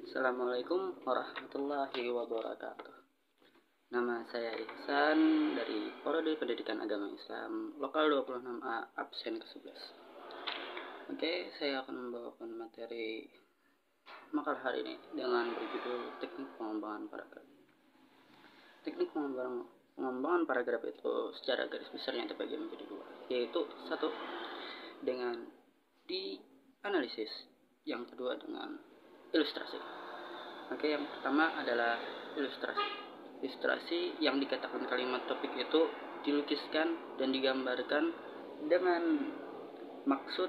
Assalamualaikum warahmatullahi wabarakatuh. Nama saya Ihsan dari Prodi Pendidikan Agama Islam Lokal 26A absen ke-11. Oke, saya akan membawakan materi makalah hari ini dengan berjudul Teknik Pengembangan Paragraf. Teknik pengembangan paragraf itu secara garis besarnya terbagi menjadi dua, yaitu satu dengan dianalisis, yang kedua dengan ilustrasi. Oke, yang pertama adalah ilustrasi. Ilustrasi yang dikatakan kalimat topik itu dilukiskan dan digambarkan dengan maksud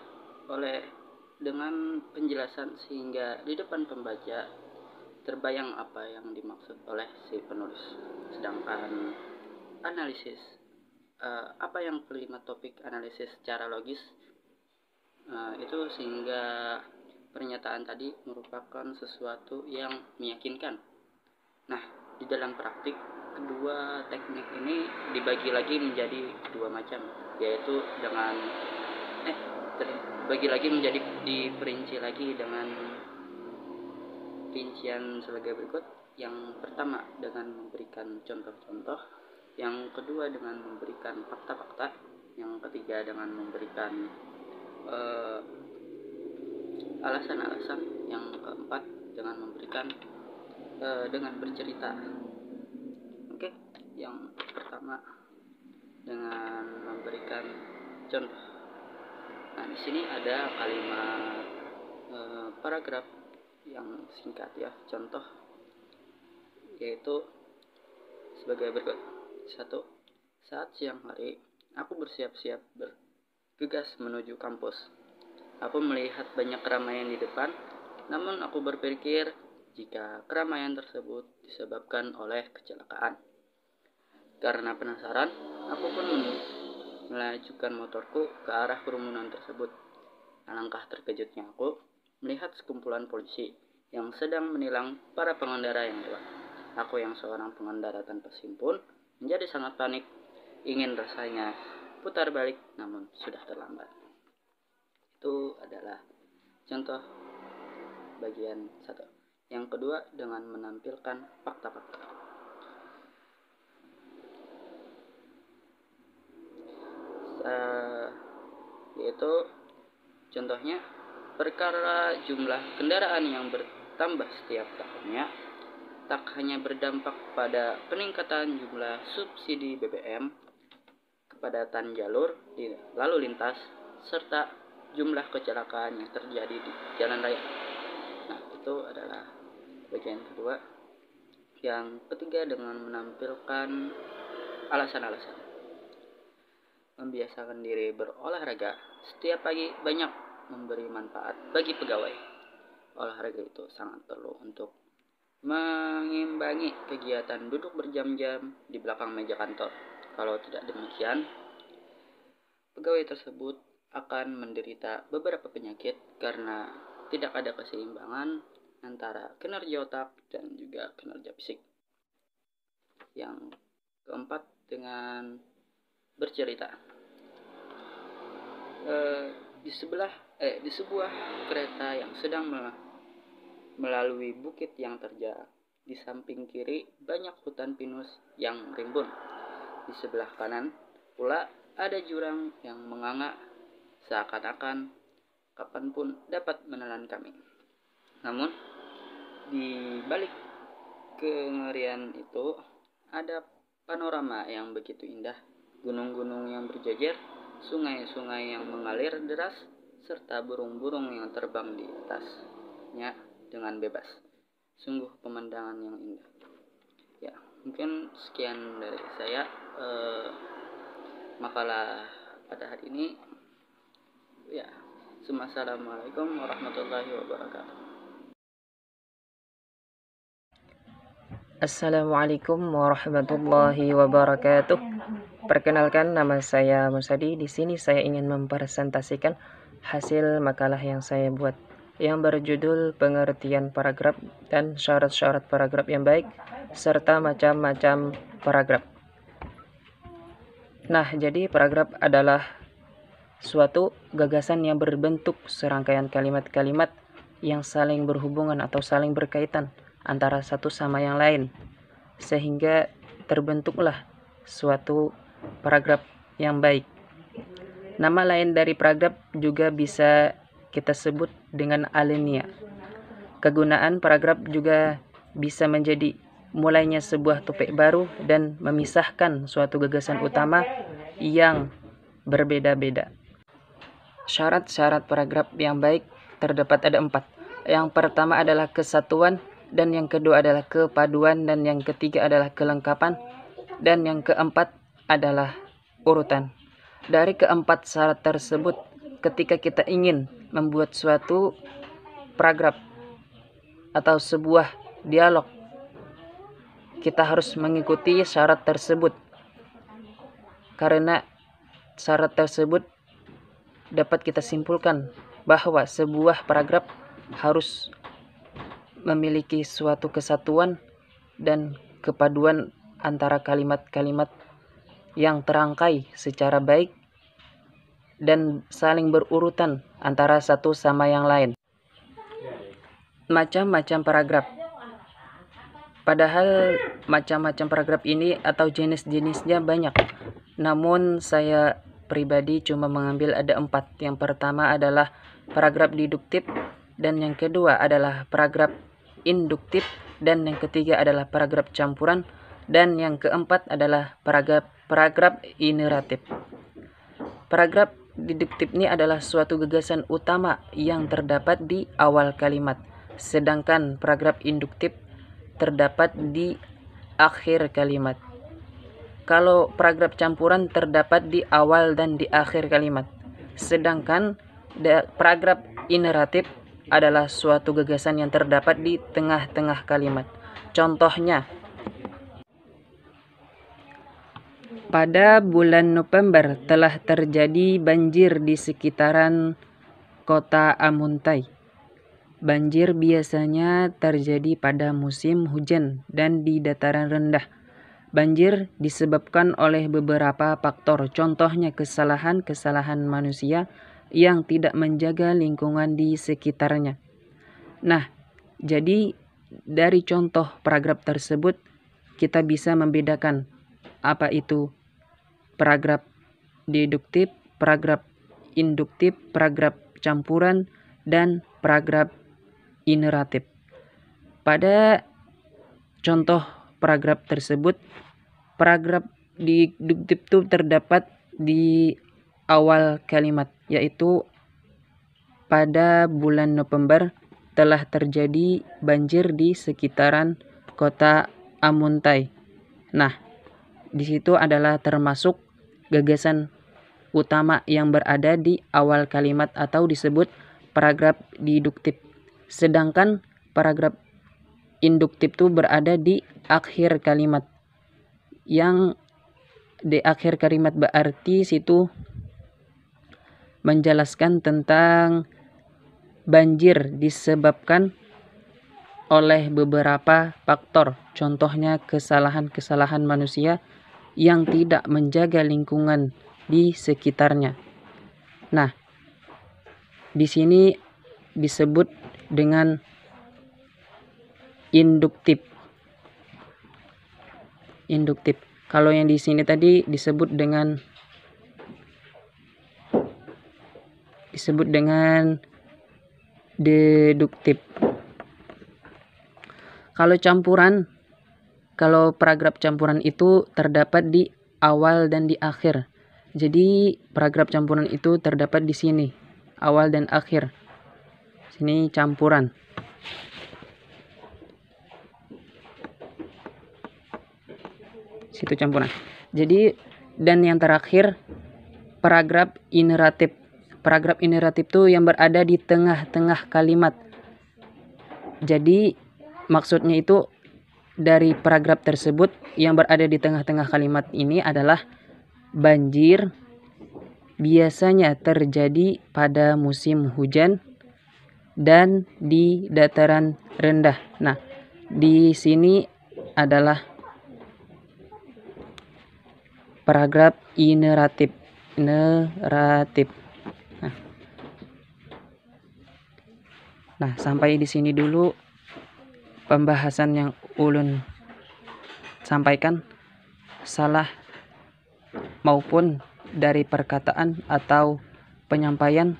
dengan penjelasan sehingga di depan pembaca terbayang apa yang dimaksud oleh si penulis. Sedangkan analisis, apa yang kalimat topik analisis secara logis, itu sehingga pernyataan tadi merupakan sesuatu yang meyakinkan. Nah, di dalam praktik, kedua teknik ini dibagi lagi menjadi dua macam, yaitu dengan diperinci lagi dengan rincian sebagai berikut. Yang pertama dengan memberikan contoh-contoh, yang kedua dengan memberikan fakta-fakta, yang ketiga dengan memberikan alasan-alasan, yang keempat dengan memberikan dengan bercerita. Oke, yang pertama dengan memberikan contoh. Nah, di sini ada kalimat paragraf yang singkat ya, contoh, yaitu sebagai berikut. 1. Saat siang hari, aku bersiap-siap bergegas menuju kampus. Aku melihat banyak keramaian di depan, namun aku berpikir jika keramaian tersebut disebabkan oleh kecelakaan. Karena penasaran, aku pun melajukan motorku ke arah kerumunan tersebut. Alangkah terkejutnya aku melihat sekumpulan polisi yang sedang menilang para pengendara yang lewat. Aku yang seorang pengendara tanpa SIM pun menjadi sangat panik, ingin rasanya putar balik, namun sudah terlambat. Itu adalah contoh bagian 1. Yang kedua dengan menampilkan fakta-fakta. Yaitu contohnya, perkara jumlah kendaraan yang bertambah setiap tahunnya tak hanya berdampak pada peningkatan jumlah subsidi BBM, kepadatan jalur di lalu lintas, serta jumlah kecelakaan yang terjadi di jalan raya. Nah, itu adalah bagian kedua. Yang ketiga dengan menampilkan alasan-alasan. Membiasakan diri berolahraga setiap pagi banyak memberi manfaat bagi pegawai. Olahraga itu sangat perlu untuk mengimbangi kegiatan duduk berjam-jam di belakang meja kantor. Kalau tidak demikian, pegawai tersebut akan menderita beberapa penyakit karena tidak ada keseimbangan antara kinerja otak dan juga kinerja fisik. Yang keempat dengan bercerita. Di sebuah kereta yang sedang melalui bukit yang terjal. Di samping kiri banyak hutan pinus yang rimbun. Di sebelah kanan pula ada jurang yang menganga seakan-akan kapanpun dapat menelan kami. Namun di balik kengerian itu ada panorama yang begitu indah, gunung-gunung yang berjejer, sungai-sungai yang mengalir deras, serta burung-burung yang terbang di atasnya dengan bebas. Sungguh pemandangan yang indah. Ya, mungkin sekian dari saya makalah pada hari ini. Ya, assalamualaikum warahmatullahi wabarakatuh. Assalamualaikum warahmatullahi wabarakatuh. Perkenalkan, nama saya Musadi. Di sini saya ingin mempresentasikan hasil makalah yang saya buat yang berjudul pengertian paragraf dan syarat-syarat paragraf yang baik serta macam-macam paragraf. Nah, jadi paragraf adalah suatu gagasan yang berbentuk serangkaian kalimat-kalimat yang saling berhubungan atau saling berkaitan antara satu sama yang lain, sehingga terbentuklah suatu paragraf yang baik. Nama lain dari paragraf juga bisa kita sebut dengan alinea. Kegunaan paragraf juga bisa menjadi mulainya sebuah topik baru dan memisahkan suatu gagasan utama yang berbeda-beda. Syarat-syarat paragraf yang baik terdapat ada 4. Yang pertama adalah kesatuan, dan yang kedua adalah kepaduan, dan yang ketiga adalah kelengkapan, dan yang keempat adalah urutan. Dari keempat syarat tersebut, ketika kita ingin membuat suatu paragraf atau sebuah dialog, kita harus mengikuti syarat tersebut, karena syarat tersebut dapat kita simpulkan bahwa sebuah paragraf harus memiliki suatu kesatuan dan kepaduan antara kalimat-kalimat yang terangkai secara baik dan saling berurutan antara satu sama yang lain. Macam-macam paragraf. Padahal macam-macam paragraf ini atau jenis-jenisnya banyak, namun saya pribadi cuma mengambil ada 4. Yang pertama adalah paragraf deduktif, dan yang kedua adalah paragraf induktif, dan yang ketiga adalah paragraf campuran, dan yang keempat adalah paragraf ineratif. Paragraf deduktif ini adalah suatu gagasan utama yang terdapat di awal kalimat, sedangkan paragraf induktif terdapat di akhir kalimat. Kalau paragraf campuran terdapat di awal dan di akhir kalimat, sedangkan paragraf ineratif adalah suatu gagasan yang terdapat di tengah-tengah kalimat. Contohnya, pada bulan November telah terjadi banjir di sekitaran kota Amuntai. Banjir biasanya terjadi pada musim hujan dan di dataran rendah. Banjir disebabkan oleh beberapa faktor, contohnya kesalahan-kesalahan manusia yang tidak menjaga lingkungan di sekitarnya. Nah, jadi dari contoh paragraf tersebut kita bisa membedakan apa itu paragraf deduktif, paragraf induktif, paragraf campuran, dan paragraf ineratif. Pada contoh paragraf tersebut, paragraf deduktif itu terdapat di awal kalimat, yaitu pada bulan November telah terjadi banjir di sekitaran kota Amuntai. Nah, di situ adalah termasuk gagasan utama yang berada di awal kalimat atau disebut paragraf deduktif. Sedangkan paragraf induktif itu berada di akhir kalimat. Yang di akhir kalimat berarti situ menjelaskan tentang banjir disebabkan oleh beberapa faktor, contohnya kesalahan-kesalahan manusia yang tidak menjaga lingkungan di sekitarnya. Nah, di sini disebut dengan induktif. induktif. Kalau yang di sini tadi disebut dengan deduktif. Kalau paragraf campuran itu terdapat di awal dan di akhir. Jadi paragraf campuran itu terdapat di sini, awal dan akhir. Sini campuran. Situ campuran. Jadi dan yang terakhir paragraf ineratif. Paragraf ineratif itu yang berada di tengah-tengah kalimat. Jadi maksudnya itu dari paragraf tersebut yang berada di tengah-tengah kalimat ini adalah banjir biasanya terjadi pada musim hujan dan di dataran rendah. Nah, di sini adalah paragraf ineratif. Nah, sampai di sini dulu pembahasan yang ulun sampaikan. Salah maupun dari perkataan atau penyampaian,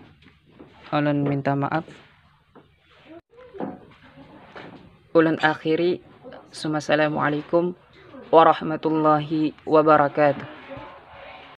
ulun minta maaf. Ulun akhiri. Assalamualaikum warahmatullahi wabarakatuh.